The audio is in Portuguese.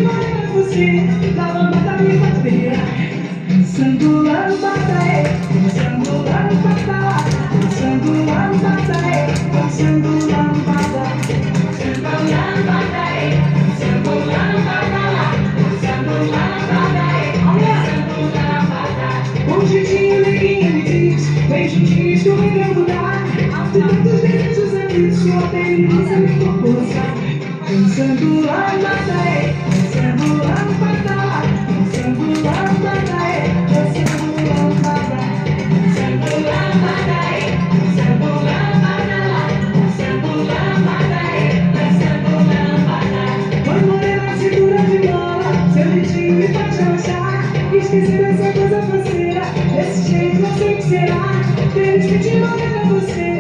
morena você, na lâmpada me baterá. Dançando lâmpada, dançando lâmpada, dançando lâmpada, dançando lâmpada, dançando lâmpada, dançando lâmpada, dançando lâmpada. Um jeitinho neguinho me diz, vem juntinho, escorregando dá. Tantos desejos amigos, sua delícia me proporção. Dançando lâmpada, dançando lâmpada, dançando lâmpada, dançando lâmpada, dançando lâmpada, dançando lâmpada, dançando lâmpada, dançando lâmpada. Foi morena, cintura de bola, seu jeitinho me faz relaxar. Esqueci dessa coisa faceira, desse jeito não sei o que será. Feliz que te morena você.